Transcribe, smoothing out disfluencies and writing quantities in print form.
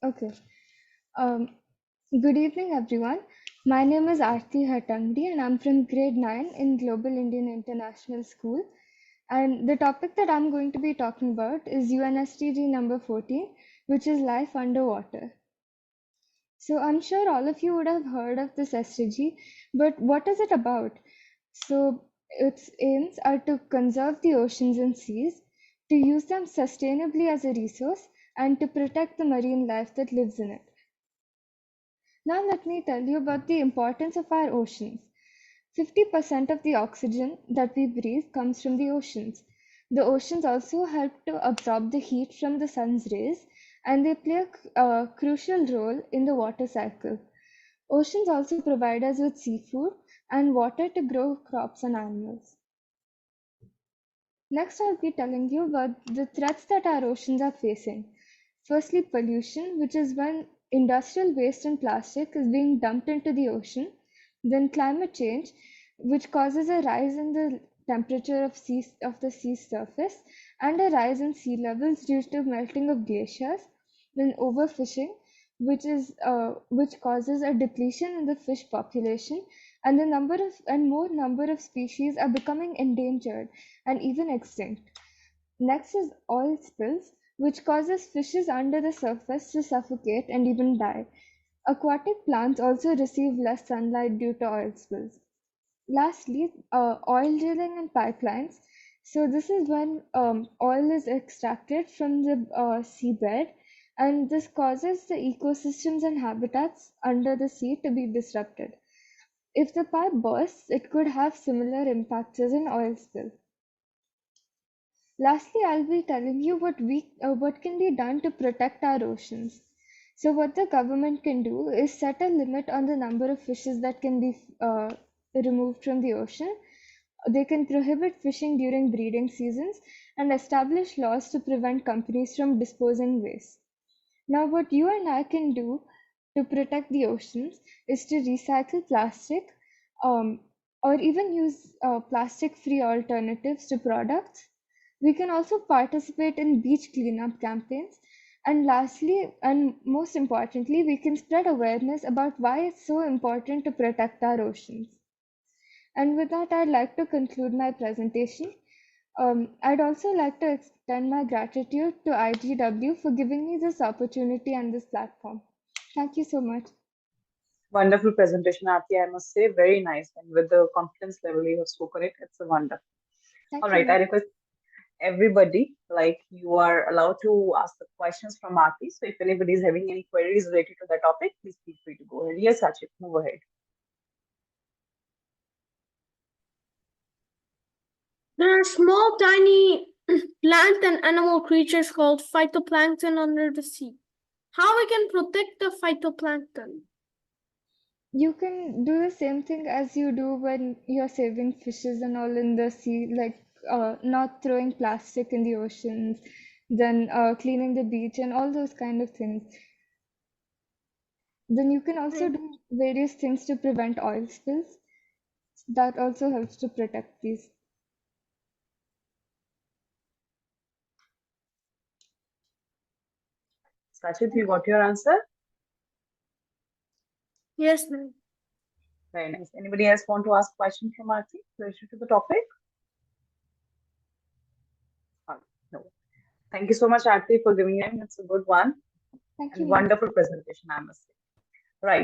Okay. Um, Good evening, everyone. My name is Aarti Hattangadi, and I'm from grade 9 in Global Indian International School. And the topic that I'm going to be talking about is UNSDG number 14, which is life underwater. So I'm sure all of you would have heard of this SDG, but what is it about? So its aims are to conserve the oceans and seas, to use them sustainably as a resource, and to protect the marine life that lives in it. Now let me tell you about the importance of our oceans. 50% of the oxygen that we breathe comes from the oceans. The oceans also help to absorb the heat from the sun's rays, and they play a crucial role in the water cycle. Oceans also provide us with seafood and water to grow crops and animals. Next, I'll be telling you about the threats that our oceans are facing. Firstly, pollution, which is when industrial waste and plastic is being dumped into the ocean. Then climate change, which causes a rise in the temperature of the sea surface and a rise in sea levels due to melting of glaciers. Then overfishing, which causes a depletion in the fish population, and more number of species are becoming endangered and even extinct. Next is oil spills, which causes fishes under the surface to suffocate and even die. Aquatic plants also receive less sunlight due to oil spills. Lastly, oil drilling and pipelines. So this is when oil is extracted from the seabed, and this causes the ecosystems and habitats under the sea to be disrupted. If the pipe bursts, it could have similar impacts as an oil spill. Lastly, I'll be telling you what can be done to protect our oceans. So, what the government can do is set a limit on the number of fishes that can be removed from the ocean. They can prohibit fishing during breeding seasons and establish laws to prevent companies from disposing waste. Now, what you and I can do to protect the oceans is to recycle plastic, um, or even use plastic-free alternatives to products. We can also participate in beach cleanup campaigns. And lastly, and most importantly, we can spread awareness about why it's so important to protect our oceans. And with that, I'd like to conclude my presentation. I'd also like to extend my gratitude to IGW for giving me this opportunity and this platform. Thank you so much. Wonderful presentation, Aarti, I must say, very nice. And with the confidence level you have spoken it, it's a wonder. All Thank right, you. I request everybody, like you are allowed to ask the questions from Aarti. So if anybody is having any queries related to that topic, please feel free to go ahead. Yes, Sachit, move ahead. There are small, tiny plant and animal creatures called phytoplankton under the sea. How we can protect the phytoplankton? You can do the same thing as you do when you're saving fishes and all in the sea, like not throwing plastic in the oceans, then cleaning the beach and all those kind of things. Then you can also do various things to prevent oil spills. That also helps to protect these. Sachit, you got your answer? Yes, ma'am. Very nice. Anybody else want to ask questions from Aarti related to the topic? No. Thank you so much, Aarti, for giving in. It's a good one Thank you, and ma'am. wonderful presentation, I must say. Right.